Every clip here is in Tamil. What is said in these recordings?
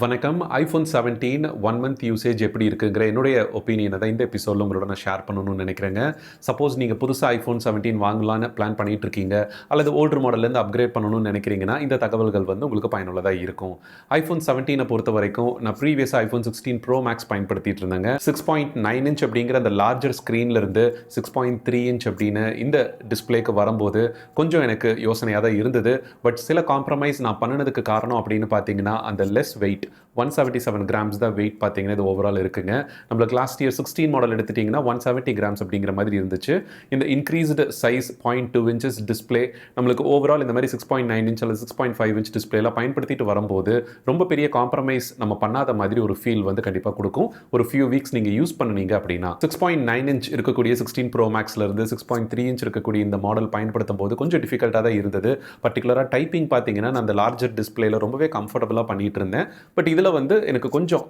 வணக்கம். iPhone 17 1 மந்த் யூசேஜ் எப்படி இருக்குங்கிற என்னுடைய ஒப்பீனியனை தான் இந்த எபிசோடில் உங்களோட நான் ஷேர் பண்ணணும்னு நினைக்கிறேங்க. சப்போஸ் நீங்கள் புதுசாக iPhone 17 வாங்கலான்னு பிளான் பண்ணிட்டு இருக்கீங்க, அல்லது ஓல்டர் மாடல்லேருந்து அப்கிரேட் பண்ணணும்னு நினைக்கிறீங்கன்னா, இந்த தகவல்கள் வந்து உங்களுக்கு பயனுள்ளதாக இருக்கும். iPhone 17 பொறுத்த வரைக்கும் நான் ப்ரீவியஸாக iPhone 16 Pro Max பயன்படுத்திட்டு இருந்தேங்க. 6.9 இன்ச் அப்படிங்கிற அந்த லார்ஜர் ஸ்க்ரீன்லேருந்து 6.3 இன்ச் அப்படின்னு இந்த டிஸ்பிளேக்கு வரும்போது கொஞ்சம் எனக்கு யோசனையாக தான் இருந்தது. பட் சில காம்ப்ரமைஸ் நான் பண்ணினதுக்கு காரணம் அப்படின்னு பார்த்தீங்கன்னா, அந்த லெஸ் வெயிட் 177 கிராம்ஸ் தான் வெயிட் பார்த்தீங்கன்னா இது ஓவரால் இருக்குங்க. நம்மளுக்கு லாஸ்ட் இயர் 16 மாடல் எடுத்துட்டிங்கன்னா 170 கிராம்ஸ் அப்படிங்கிற மாதிரி இருந்துச்சு. இந்த இன்க்ரீஸ்டு சைஸ் 0.2 இன்ச்சஸ் டிஸ்பிளே நம்மளுக்கு ஓவரால் இந்த மாதிரி 6.9 இன்ச் அல்லது 6.5 இன்ச் டிஸ்பிளேலாம் பயன்படுத்திட்டு வரும்போது ரொம்ப பெரிய காம்ப்ரமைஸ் நம்ம பண்ணாத மாதிரி ஒரு ஃபீல் வந்து கண்டிப்பாக கொடுக்கும். ஒரு ஃபியூ வீக்ஸ் நீங்கள் யூஸ் பண்ணுனீங்க அப்படின்னா 6.9 இன்ச் இருக்கக்கூடிய 16 Pro Maxலேருந்து 6.3 இன்ச் இருக்கக்கூடிய இந்த மாடல் பயன்படுத்தும் போது கொஞ்சம் டிஃபிகல்ட்டாக தான் இருந்தது. பர்டிகுலராக டைப்பிங் பார்த்தீங்கன்னா நான் அந்த லார்ஜர் டிஸ்பிளேல ரொம்பவே கம்ஃபர்டபுளாக பண்ணிட்டு இருந்தேன். பட் இதில் வந்து எனக்கு கொஞ்சம்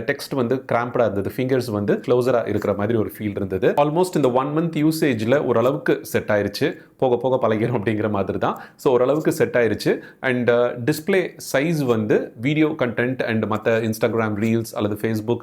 டெக்ஸ்ட் வந்து கிராம்ப்டாக இருந்தது, ஃபிங்கர்ஸ் வந்து க்ளோஸராக இருக்கிற மாதிரி ஒரு ஃபீல் இருந்தது. ஆல்மோஸ்ட் இந்த 1 மந்த் யூசேஜில் ஓரளவுக்கு செட் ஆயிருச்சு. போக போக பழகிறோம் அப்படிங்கிற மாதிரி தான். ஸோ ஓரளவுக்கு செட் ஆயிருச்சு. அண்ட் டிஸ்பிளே சைஸ் வந்து வீடியோ கண்டென்ட் அண்ட் மற்ற இன்ஸ்டாகிராம் ரீல்ஸ் அல்லது ஃபேஸ்புக்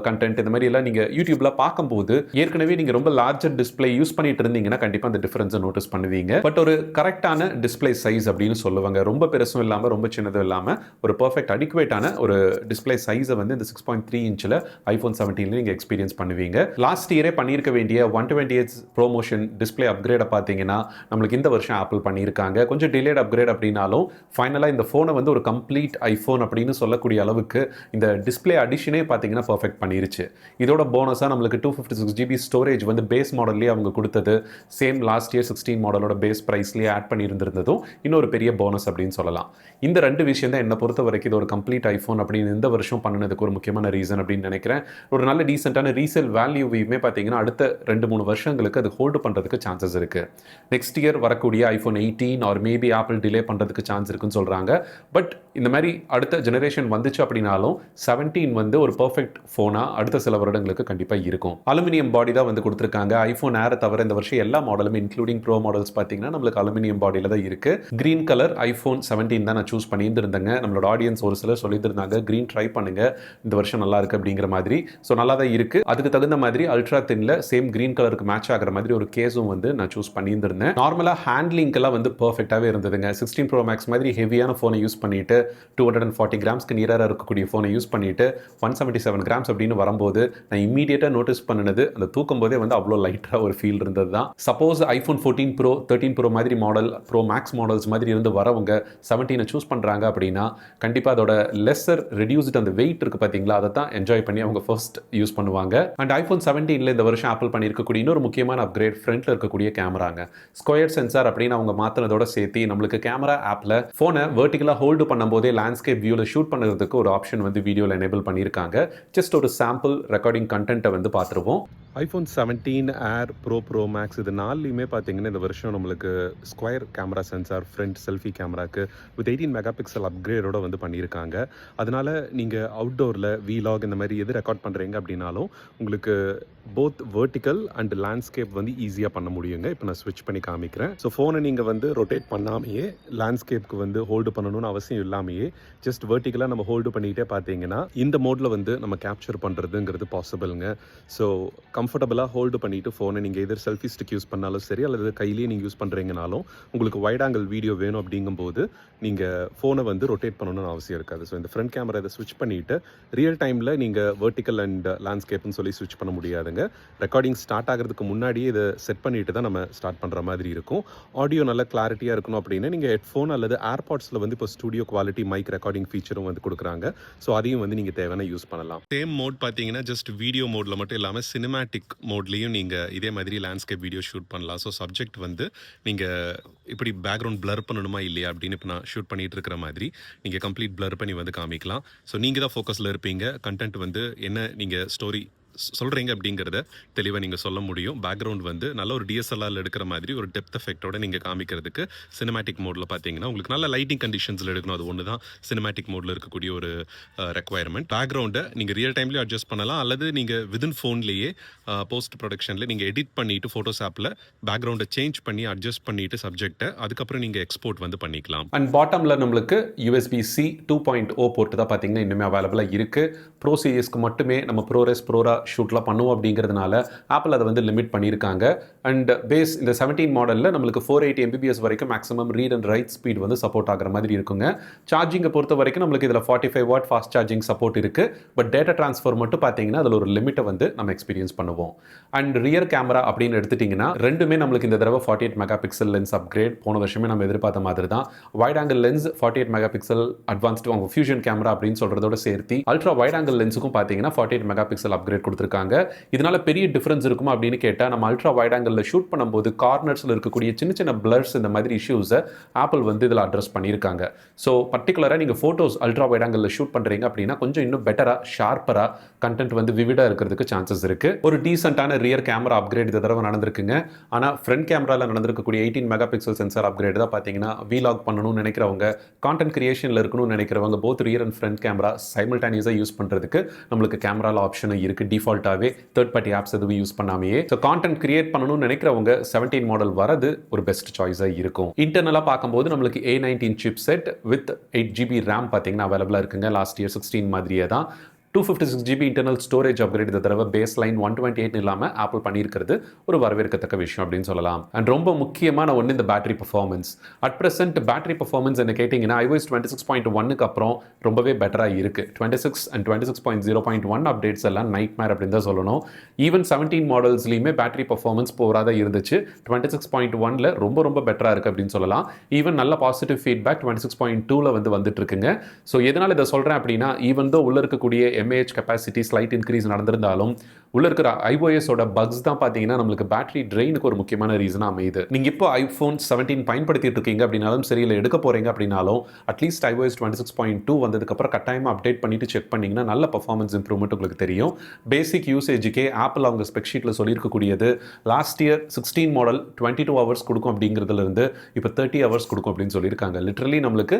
கண்டென்ட் இந்த மாதிரி எல்லாம் நீங்கள் யூடியூப்ல பார்க்கும்போது ஏற்கனவே நீங்கள் ரொம்ப லார்ஜர் டிஸ்பிளே யூஸ் பண்ணிட்டு இருந்தீங்கன்னா கண்டிப்பாக அந்த டிஃபரன்ஸை நோட்டீஸ் பண்ணுவீங்க. பட் ஒரு கரெக்டான டிஸ்பிளே சைஸ் அப்படின்னு சொல்லுவாங்க. ரொம்ப பெருசும் இல்லாமல் ரொம்ப சின்னதும் இல்லாமல் ஒரு பர்ஃபெக்ட் அடிக்குவேட்டான ஒரு டிஸ்பிளே சைஸை வந்து இந்த 6.3 இன்ச்சில் iPhone 17 நீங்கள் எக்ஸ்பீரியன்ஸ் பண்ணுவீங்க. லாஸ்ட் இயரே பண்ணியிருக்க வேண்டிய 128 ப்ரோமோஷன் டிஸ்பிளே அப்கிரேடை பார்த்தீங்கன்னா நம்மளுக்கு இந்த வருஷம் ஆப்பிள் பண்ணியிருக்காங்க. கொஞ்சம் டிலேட் அப்கிரேட் அப்படின்னாலும் ஃபைனலாக இந்த ஃபோனை வந்து ஒரு கம்ப்ளீட் ஐஃபோன் அப்படின்னு சொல்லக்கூடிய அளவுக்கு இந்த டிஸ்பிளே அடிஷனே பார்த்தீங்கன்னா பர்ஃபெக்ட் பண்ணிருச்சு. இதோட போனஸாக நம்மளுக்கு 256 GB ஸ்டோரேஜ் வந்து பேஸ் மாடல்லேயே அவங்க கொடுத்தது சேம் லாஸ்ட் இயர் 16 மாடலோட பேஸ் ப்ரைஸ்லேயே ஆட் பண்ணியிருந்திருந்ததும் இன்னொரு பெரிய போனஸ் அப்படின்னு சொல்லலாம். இந்த ரெண்டு விஷயம் தான் என்னை பொறுத்த வரைக்கும் இது ஒரு கம்ப்ளீட் ஐஃபோன் அப்படின்னு இந்த வருஷம் பண்ணினதுக்கு ஒரு முக்கியமான ரீசன் அப்படின்னு நினைக்கிறேன். ஒரு நல்ல டீசென்ட்டான ரீசேல் வேல்யூவையுமே பார்த்தீங்கன்னா அடுத்த 2-3 வருஷங்களுக்கு அது ஹோல்டு பண்ணுறதுக்கு சான்சஸ் இருக்குது. நெக்ஸ்ட் இயர் வரக்கூடிய iPhone 18 or maybe apple delay பண்ணுறதுக்கு சான்ஸ் இருக்குன்னு சொல்கிறாங்க. பட் இந்த மாதிரி அடுத்த ஜெனரேஷன் வந்துச்சு அப்படின்னாலும் 17 வந்து ஒரு பர்ஃபெக்ட் ஃபோனாக அடுத்த சில வருடங்களுக்கு கண்டிப்பாக இருக்கும். அலுமினியம் பாடி தான் வந்து கொடுத்துருக்காங்க. iPhone Air தவிர இந்த வருஷம் எல்லா மாடலுமே இன்க்ளூடிங் ப்ரோ மாடல்ஸ் பார்த்தீங்கன்னா நம்மளுக்கு அலுமினியம் பாடியில் தான் இருக்குது. கிரீன் கலர் iPhone 17 தான் நான் சூஸ் பண்ணியிருந்தேங்க. நம்மளோட ஆடியன்ஸ் ஒரு சிலர் சொல்லியிருந்தாங்க கிரீன் ட்ரை பண்ணுங்க, இந்த வருஷம் நல்லா இருக்கு அப்படிங்கிற மாதிரி. ஸோ நல்லா தான் இருக்கு. அதுக்கு தகுந்த மாதிரி அல்ட்ரா தின்ல சேம் கிரீன் கலருக்கு மேட்ச் ஆகிற மாதிரி ஒரு கேஸும் வந்து நான் சூஸ் பண்ணியிருந்தேன். நார்மலாக ஹேண்ட்லிங்க்கெல்லாம் வந்து பர்ஃபெக்டாகவே இருந்ததுங்க. 16 Pro Max மாதிரி ஹெவியான ஃபோனை யூஸ் பண்ணிட்டு 240 கிராம்ஸ்க்கு நியராக இருக்கக்கூடிய ஃபோனை யூஸ் பண்ணிட்டு 177 கிராம்ஸ் அப்படின்னு வரும்போது நான் இம்மீடியட்டாக நோட்டீஸ் பண்ணினது அந்த தூக்கும் போதே வந்து அவ்வளோ லைட்டாக ஒரு ஃபீல் இருந்தது தான். சப்போஸ் iPhone 14 Pro 13 Pro மாதிரி மாடல் Pro Max மாடல்ஸ் மாதிரி இருந்து வரவங்க 17 சூஸ் பண்ணுறாங்க அப்படின்னா கண்டிப்பாக அதோட லெஸ்ஸர் ரெடியூஸ்டு அந்த வெயிட் இருக்குது பார்த்தீங்களா, அதை தான் என்ஜாய் பண்ணி அவங்க ஃபர்ஸ்ட் யூஸ் பண்ணுவாங்க. அண்ட் iPhone 17 இந்த வருஷம் ஆப்பிள் பண்ணியிருக்கக்கூடிய இன்னொரு முக்கியமான அப்கிரேட் ஃப்ரண்ட்ல இருக்கக்கூடிய கேமராங்க. ஸ்கொயர் சென்சார் அப்படின்னு அவங்க மாற்றினதோட சேர்த்து நம்மளுக்கு கேமரா ஆப்பில் ஃபோனை வெர்டிகலாக ஹோல்டு பண்ணும்போதே லேண்ட்ஸ்கேப் வியூவில் ஷூட் பண்ணுறதுக்கு ஒரு ஆப்ஷன் வந்து வீடியோவில் எனேபிள் பண்ணியிருக்காங்க. ஜஸ்ட் ஒரு சாம்பிள் ரெக்கார்டிங் கண்டென்ட்டை வந்து பார்த்துருவோம். iPhone 17 Air Pro Max இது நாலுலையுமே பார்த்தீங்கன்னா இந்த வருஷம் நம்மளுக்கு square camera sensor front selfie கேமராக்கு வித் 18 மெகா பிக்சல் அப்கிரேடோட வந்து பண்ணியிருக்காங்க. அதனால நீங்கள் அவுட்டோரில் வீலாக் இந்த மாதிரி எது ரெக்கார்ட் பண்ணுறீங்க அப்படின்னாலும் உங்களுக்கு போத் வெர்டிக்கல் அண்ட் லேண்ட்ஸ்கேப் வந்து ஈஸியாக பண்ண முடியுங்க. இப்போ நான் ஸ்விட்ச் பண்ணி காமிக்கிறேன். ஸோ ஃபோனை நீங்கள் வந்து ரொட்டேட் பண்ணாமையே லேண்ட்ஸ்கேப்க்கு வந்து ஹோல்டு பண்ணணும்னு அவசியம் இல்லாமையே ஜஸ்ட் வெர்டிக்கலாக நம்ம ஹோல்டு பண்ணிக்கிட்டே பார்த்தீங்கன்னா இந்த மோடில் வந்து நம்ம கேப்சர் பண்ணுறதுங்கிறது பாசிபிளுங்க. ஸோ கம்ஃபர்டபுளாக ஹோல்டு பண்ணிவிட்டு ஃபோனை நீங்கள் எதிர் செல்ஃபி ஸ்டிக் யூஸ் பண்ணாலும் சரி அல்லது கையிலேயே நீங்கள் யூஸ் பண்ணுறீங்கனாலும் உங்களுக்கு வைட் ஆங்கிள் வீடியோ வேணும் அப்படிங்கும்போது நீங்கள் ஃபோனை வந்து ரொட்டேட் பண்ணணும்னு அவசியம் இருக்காது. ஸோ இந்த ஃப்ரண்ட் கேமரா இதை ஸ்விட்ச் பண்ணிவிட்டு ரியல் டைமில் நீங்கள் வெர்டிக்கல் அண்ட் லேண்ட்ஸ்கேப்னு சொல்லி ஸ்விட்ச் பண்ண முடியாதுங்க. ரெக்கார்டிங் ஸ்டார்ட் ஆகிறதுக்கு முன்னாடியே இதை செட் பண்ணிட்டு தான் நம்ம ஸ்டார்ட் பண்ணுற மாதிரி இருக்கும். ஆடியோ நல்ல கிளாரிட்டியாக இருக்கணும் அப்படின்னா நீங்கள் ஹெட்ஃபோன் அல்லது ஏர்பாட்ஸில் வந்து இப்போ ஸ்டூடியோ குவாலிட்டி மைக் ரெக்கார்டிங் ஃபீச்சரும் வந்து கொடுக்குறாங்க. ஸோ அதையும் வந்து நீங்கள் தேவையான யூஸ் பண்ணலாம். சேம் மோட் பார்த்தீங்கன்னா ஜஸ்ட் வீடியோ மோடில் மட்டும் இல்லாமல் சினிமேட்டிக் மோட்லேயும் நீங்கள் இதே மாதிரி லேண்ட்ஸ்கேப் வீடியோ ஷூட் பண்ணலாம். ஸோ சப்ஜெக்ட் வந்து நீங்கள் இப்படி பேக்ரவுண்ட் பிளர் பண்ணணுமா இல்லையா அப்படின்னு இப்போ நான் ஷூட் பண்ணிட்டு இருக்கிற மாதிரி நீங்கள் கம்ப்ளீட் பிளர் பண்ணி வந்து காமிக்கலாம். ஸோ நீங்கள் தான் ஃபோக்கஸில் இருப்பீங்க. கண்டென்ட் வந்து என்ன நீங்கள் ஸ்டோரி சொல்கிறீங்க அப்படிங்கிறத தெளிவாக நீங்கள் சொல்ல முடியும். பேக்ரவுண்ட் வந்து நல்ல ஒரு டிஎஸ்எல்ஆரில் எடுக்கிற மாதிரி ஒரு டெப்த் எஃபெக்டோட நீங்கள் காமிக்கிறதுக்கு சினிமேட்டிக் மோடில் பார்த்தீங்கன்னா உங்களுக்கு நல்ல லைட்டிங் கண்டிஷன்ஸில் எடுக்கணும். அது ஒன்று தான் சினிமேட்டிக் மோடில் இருக்கக்கூடிய ஒரு ரெக்குவயர்மெண்ட். பேக்ரவுண்டை நீங்கள் ரியல் டைம்லேயும் அட்ஜஸ்ட் பண்ணலாம், அல்லது நீங்கள் விதின் ஃபோன்லேயே போஸ்ட் ப்ரொடக்ஷனில் நீங்கள் எடிட் பண்ணிவிட்டு ஃபோட்டோஸ் ஆப்பில் பேக்ரவுண்டை சேஞ்ச் பண்ணி அட்ஜஸ்ட் பண்ணிவிட்டு சப்ஜெக்டை அதுக்கப்புறம் நீங்கள் எக்ஸ்போர்ட் வந்து பண்ணிக்கலாம். அண்ட் பாட்டமில் நம்மளுக்கு USB-C 2.0 போர்ட்டு தான் பார்த்தீங்கன்னா இன்னுமே அவைலபிளாக இருக்குது. ப்ரோ சீரிஸ்க்கு மட்டுமே நம்ம ப்ரோரெஸ் ப்ரோரா ஷூட்லாம் பண்ணுவோம் அப்படிங்கிறதுனால ஆப்பிள் அதை வந்து லிமிட் பண்ணியிருக்காங்க. அண்ட் பேஸ் இந்த 17 மாடலில் நம்மளுக்கு 480 mbps வரைக்கும் maximum read and right speed வந்து சப்போர்ட் ஆகிற மாதிரி இருக்குங்க. சார்ஜிங்கை பொறுத்த வரைக்கும் நம்மளுக்கு இதில் 45 வாட் ஃபாஸ்ட் சார்ஜிங் சப்போர்ட் இருக்குது. பட் டேட்டா ட்ரான்ஸ்ஃபர் மட்டும் பார்த்தீங்கன்னா அதில் ஒரு லிமிட்டை வந்து நம்ம எக்ஸ்பீரியன்ஸ் பண்ணுவோம். அண்ட் ரியர் கேமரா அப்படின்னு எடுத்துட்டிங்கன்னா ரெண்டுமே நம்மளுக்கு இந்த தடவை 48 மெகா பிக்சல் லென்ஸ் அப்கிரேட். போன வருஷமே நம்ம எதிர்பார்த்த மாதிரி தான். Wide angle lens 48 mega pixel advanced அவங்க ஃபியூஷன் கேமரா அப்படின்னு சொல்கிறதோட சேர்த்து அல்ட்ரா வைட் ஆங்கிள் லென்ஸுக்கும் பார்த்தீங்கன்னா 48 மெகா பிக்சல் அப்கிரேட் கொடுத்துருக்காங்க. இதனால பெரிய டிஃபரன்ஸ் இருக்குமா அப்படின்னு கேட்டால் நம்ம அல்ட்ரா வைட் ஆங்கிளில் ஷூட் பண்ணும்போது கார்னர்ஸில் இருக்கக்கூடிய சின்ன சின்ன பிளர்ஸ் இந்த மாதிரி இஷ்யூஸை ஆப்பிள் வந்து இதில் அட்ரஸ் பண்ணியிருக்காங்க. ஸோ பர்டிகுலராக நீங்கள் ஃபோட்டோஸ் அல்ட்ரா வைட் ஆங்கிளில் ஷூட் பண்ணுறீங்க அப்படின்னா கொஞ்சம் இன்னும் பெட்டராக ஷார்ப்பராக கண்டென்ட் வந்து விவிடாக இருக்கிறதுக்கு சான்சஸ் இருக்குது. ஒரு டீசென்ட்டான ரியர் கேமரா அப்கிரேட் இந்த தடவை நடந்திருக்குங்க. ஆனால் ஃப்ரண்ட் கேமராவில் நடந்திருக்கக்கூடிய 18 மெகா பிக்சல் சென்சார் அப்கிரேட் தான் பார்த்தீங்கன்னா வீலாக் பண்ணணும்னு நினைக்கிறவங்க, கான்டென்ட் கிரியேஷனில் இருக்கணும்னு நினைக்கிறவங்க both rear and front camera சைமல்டேனியஸாக யூஸ் பண்ணுறதுக்கு நம்மளுக்கு கேமராவில் ஆப்ஷனும் இருக்குது. டிஃபால்ட்டாகவே தேர்ட் பார்ட்டி ஆப்ஸ் எதுவும் யூஸ் பண்ணாமையே. ஸோ கான்டென்ட் கிரியேட் பண்ணணும்னு நினைக்கிறவங்க 17 மாடல் வரது ஒரு பெஸ்ட் சாய்ஸாக இருக்கும். இன்டர்னலாக பார்க்கும்போது நம்மளுக்கு A19 chip set with 8GB RAM பார்த்தீங்கன்னா அவைலபிளாக இருக்குங்க. லாஸ்ட் இயர் 16 மாதிரியே தான். 256GB இன்டர்னல் ஸ்டோரேஜ் அப்கிரேட் இந்த தடவை பேஸ் லைன் 128 இல்லாமல் ஆப்பிள் பண்ணியிருக்கிறது ஒரு வரவேற்கத்தக்க விஷயம் அப்படின்னு சொல்லலாம். அண்ட் ரொம்ப முக்கியமான ஒன்று இந்த battery performance. At present battery performance என்ன கேட்டிங்கன்னா iOS 26.1க்கு அப்புறம் ரொம்பவே பெட்டராக இருக்குது. 26 அண்ட் 26.0.1 அப்டேட்ஸ் எல்லாம் நைட் மேர் அப்படின்னு தான் சொல்லணும். ஈவன் 17 மாடல்ஸ்லையுமே பேட்டரி பர்ஃபார்மன்ஸ் போராத இருந்துச்சு. 26.1ல் ரொம்ப ரொம்ப பெட்டராக இருக்குது அப்படின்னு சொல்லலாம். ஈவன் நல்ல பாசிட்டிவ் ஃபீட்பேக் 26.2ல் வந்து வந்துட்டு இருக்குங்க. ஸோ எதனால் இதை சொல்கிறேன் அப்படின்னா ஈவன் தோ உள்ள இருக்கக்கூடிய MAH கெப்பாசிட்டி ஸ்லைட் இன்க்ரீஸ் நடந்திருந்தாலும் உள்ள இருக்கிற iOS-ஓட பக்ஸ் தான் பார்த்தீங்கன்னா நம்மளுக்கு பேட்டரி ட்ரெயினுக்கு ஒரு முக்கியமான ரீசனாக அமையுது. நீங்கள் இப்போ iPhone 17 பயன்படுத்திட்டு இருக்கீங்க அப்படின்னாலும் சரி, இல்லை எடுக்க போகிறீங்க அப்படின்னாலும் அட்லீஸ்ட் iOS 26.2 வந்ததுக்கப்புறம் கட்டாயமாக அப்டேட் பண்ணிட்டு செக் பண்ணிங்கன்னா நல்ல பர்ஃபார்மன்ஸ் இம்ப்ரூவ்மெண்ட் உங்களுக்கு தெரியும். பேசிக் யூசேஜுக்கே ஆப்பிள் அவங்க ஸ்பெக்ஷீட்டில் சொல்லியிருக்கக்கூடியது லாஸ்ட் இயர் 16 மாடல் 22 ஹவர்ஸ் கொடுக்கும் அப்படிங்கிறதுலேருந்து இப்போ 30 ஹவர்ஸ் கொடுக்கும் அப்படின்னு சொல்லியிருக்காங்க. லிட்ரலி நம்மளுக்கு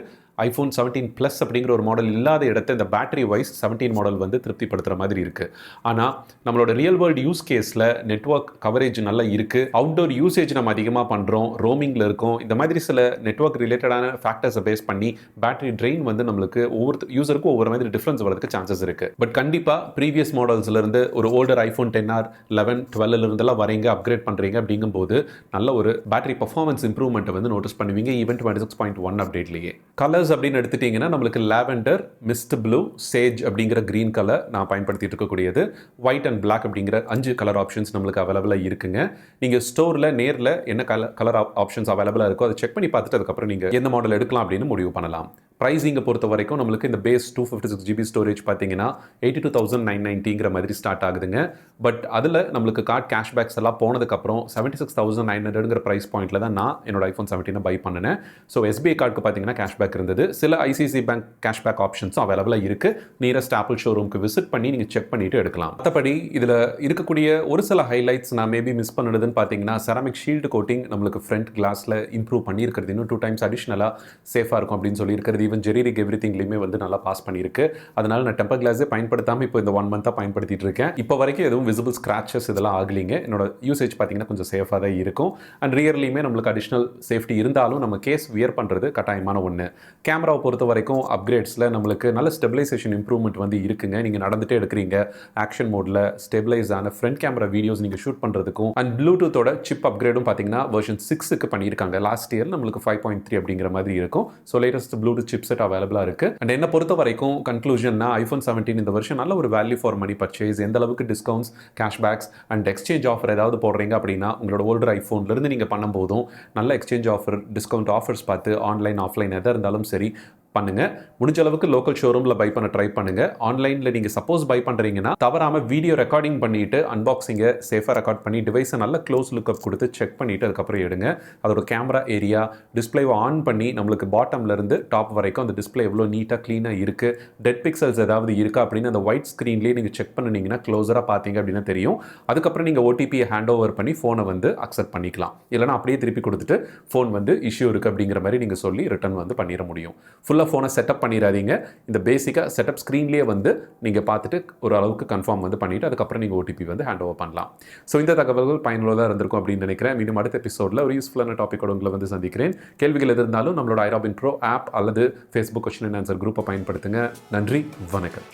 iPhone 17 Plus அப்படிங்கிற ஒரு மாடல் இல்லாத இடத்த இந்த பேட்டரி வைஸ் 17 மாடல் வந்து திருப்திப்படுத்துகிற மாதிரி இருக்குது. ஆனால் நம்மளோட ரியல் வேர்ல்டு யூஸ் கேஸில் நெட்வொர்க் கவரேஜ் நல்லா இருக்குது. அவுட்டோர் யூசேஜ் நம்ம அதிகமாக பண்ணுறோம், ரோமிங்கில் இருக்கும். இந்த மாதிரி சில நெட்வொர்க் ரிலேட்டடான ஃபேக்டர்ஸை பேஸ் பண்ணி பேட்டரி ட்ரெயின் வந்து நம்மளுக்கு ஒவ்வொரு யூசருக்கும் ஒவ்வொரு மாதிரி டிஃப்ரென்ஸ் வரதுக்கு சான்சஸ் இருக்குது. பட் கண்டிப்பாக ப்ரீவியஸ் மாடல்ஸ்லேருந்து ஒரு ஓல்டர் iPhone 10R 11 12 இருந்தெல்லாம் வரீங்க, அப்கிரேட் பண்ணுறீங்க அப்படிங்கும்போது நல்ல ஒரு பேட்டரி பர்ஃபார்மன்ஸ் இம்ப்ரூவ்மெண்ட்டை வந்து நோட்டீஸ் பண்ணுவீங்க. ஈவன் 26.1 அப்டேட்லேயே கலர்ஸ் அப்படின்னு எடுத்துட்டிங்கன்னா நம்மளுக்கு லாவெண்டர், மிஸ்ட் ப்ளூ, சேஜ் அப்படிங்கிற க்ரீன் கலர் நான் பயன்படுத்திட்டு இருக்கக்கூடியது. ஒயிட் அண்ட் பிளாக் அப்படிங்கிற 5 கலர் ஆப்ஷன்ஸ் நம்மளுக்கு அவைலபிளாக இருக்குங்க. நீங்கள் ஸ்டோரில் நேரில் என்ன கலர் ஆப்ஷன்ஸ் அவைலபிளாக இருக்கோ அதை செக் பண்ணி பார்த்துட்டு அதுக்கப்புறம் நீங்கள் எந்த மாடல் எடுக்கலாம் அப்படின்னு முடிவு பண்ணலாம். ப்ரைஸிங்கை பொறுத்த வரைக்கும் நம்மளுக்கு இந்த பேஸ் 256GB ஸ்டோரேஜ் பார்த்தீங்கன்னா 82,990ங்கிற மாதிரி ஸ்டார்ட் ஆகுதுங்க. பட் அதில் நம்மளுக்கு கார்டு கேஷ்பேக்ஸ் எல்லாம் போனதுக்கப்புறம் 76,900ங்கிற ப்ரைஸ் பாயிண்டில் தான் நான் என்னோட iPhone 17 பை பண்ணினேன். ஸோ SBI கார்டுக்கு பார்த்தீங்கன்னா கேஷ்பேக் இருந்தது. சில ICICI பேங்க் கேஷ்பேக் ஆப்ஷன்ஸும் அவைலபிளாக இருக்குது. நியரஸ்ட் ஆப்பிள் ஷோரூமுக்கு விசிட் பண்ணி நீங்கள் செக் பண்ணிவிட்டு எடுக்கலாம். மற்றபடி இதில் இருக்கக்கூடிய ஒரு சில ஹைலைட்ஸ் நான் மேபி மிஸ் பண்ணுறதுன்னு பார்த்தீங்கன்னா செராமிக் ஷீல்டு கோட்டிங் நம்மளுக்கு ஃப்ரண்ட் கிளாஸில் இம்ப்ரூவ் பண்ணியிருக்கிறது இன்னும் 2 times அடிஷ்னலாக சேஃபாக இருக்கும் அப்படின்னு சொல்லியிருக்கிறது. ஈவன் ஜெரிரிக் எவ்ரிதிங்லையுமே வந்து நல்லா பாஸ் பண்ணியிருக்கு. அதனால் நான் டெம்பர் கிளாஸே பயன்படுத்தாமல் இப்போ இந்த 1 month பயன்படுத்திட்டு இருக்கேன். இப்போ வரைக்கும் எதுவும் விசிபிள் ஸ்க்ராச்சஸ் இதெல்லாம் ஆகலிங்க. என்னோட யூசேஜ் பார்த்தீங்கன்னா கொஞ்சம் சேஃபாக தான் இருக்கும். அண்ட் ரியர்லையுமே நம்மளுக்கு அடிஷ்னல் சேஃப்டி இருந்தாலும் நம்ம கேஸ் வியர் பண்ணுறது கட்டாயமான ஒன்று. கேமராவை பொறுத்த வரைக்கும் அப்கிரேட்ஸில் நம்மளுக்கு நல்ல ஸ்டெபிலைசேஷன் இம்ப்ரூவ்மெண்ட் வந்து இருக்குங்க. நீங்கள் நடந்துகிட்டே எடுக்கிறீங்க, ஆக்ஷன் மோடில் ஸ்டெபிலைஸ் ஆன ஃப்ரண்ட் கேமரா வீடியோஸ் நீங்கள் ஷூட் பண்ணுறதுக்கும். அண்ட் ப்ளூடூத்தோட சிப் அப்கிரேடும் பார்த்தீங்கன்னா வெர்ஷன் 6க்கு பண்ணியிருக்காங்க. லாஸ்ட் இயர் நம்மளுக்கு 5.3 அப்படிங்கிற மாதிரி இருக்கும். So latest Bluetooth chip set அவைலபிளாக இருக்குது. அண்ட் என்ன பொறுத்த வரைக்கும் கன்க்ளூஷன்னா iPhone 17 இந்த வருஷம் நல்ல ஒரு வேல்யூ ஃபார் மணி பர்ச்சேஸ். எந்த அளவுக்கு discounts, cashbacks and exchange offer ஏதாவது போடுறீங்க அப்படின்னா உங்களோட ஓல்டர் ஐஃபோன்லேருந்து நீங்கள் பண்ணும்போதும் நல்ல எக்ஸ்சேஞ்ச் ஆஃபர், டிஸ்கவுண்ட் ஆஃபர்ஸ் பார்த்து ஆன்லைன் ஆஃப்லைன் எதாக இருந்தாலும் சரி பண்ணுங்க. முடிஞ்ச அளவுக்கு லோக்கல் ஷோரூமில் பை பண்ண ட்ரை பண்ணுங்க. ஆன்லைனில் நீங்கள் சப்போஸ் பை பண்ணுறீங்கன்னா தவறாமல் வீடியோ ரெக்கார்டிங் பண்ணிட்டு அன்பாக்சிங்கை சேஃபாக ரெக்கார்ட் பண்ணி டிவைஸை நல்ல க்ளோஸ் லுக்கப் கொடுத்து செக் பண்ணிவிட்டு அதுக்கப்புறம் எடுங்க. அதோட கேமரா ஏரியா டிஸ்பிளேவை ஆன் பண்ணி நம்மளுக்கு பாட்டம்லேருந்து டாப் வரைக்கும் அந்த டிஸ்பிளே எவ்வளோ நீட்டாக க்ளீனாக இருக்குது, டெட் பிக்சல்ஸ் ஏதாவது இருக்கா அப்படின்னு அந்த ஒயிட் ஸ்க்ரீன்லேயே நீங்கள் செக் பண்ணினீங்கன்னா க்ளோஸராக பார்த்தீங்க அப்படின்னா தெரியும். அதுக்கப்புறம் நீங்கள் ஓடிபியை ஹேண்ட் ஓவர் பண்ணி ஃபோனை வந்து அக்செப்ட் பண்ணிக்கலாம். இல்லைனா அப்படியே திருப்பி கொடுத்துட்டு ஃபோன் வந்து இஷ்யூ இருக்குது அப்படிங்கிற மாதிரி நீங்கள் சொல்லி ரிட்டர்ன் வந்து பண்ணிட முடியும். ஃபுல்லாக ஃபோனை செட்டப் பண்ணிடாதீங்க. இந்த பேசிக்காக செட்டப் ஸ்க்ரீன்லேயே வந்து நீங்கள் பார்த்துட்டு ஒரு அளவுக்கு கன்ஃபார்ம் வந்து பண்ணிவிட்டு அதுக்கப்புறம் நீங்கள் ஓடிபி வந்து ஹேண்ட் ஓவர் பண்ணலாம். ஸோ இந்த தகவல்கள் பயனுள்ளதாக இருந்திருக்கும் அப்படின்னு நினைக்கிறேன். மீண்டும் அடுத்த எபிசோடில் ஒரு யூஸ்ஃபுல்லான டாப்பிக்கோட உங்களை வந்து சந்திக்கிறேன். கேள்விகள் எது இருந்தாலும் நம்மளோட iRobin Pro ஆப் அல்லது Facebook கொஸ்டின் அண்ட் ஆன்சர் குரூப்பை பயன்படுத்துங்க. நன்றி, வணக்கம்.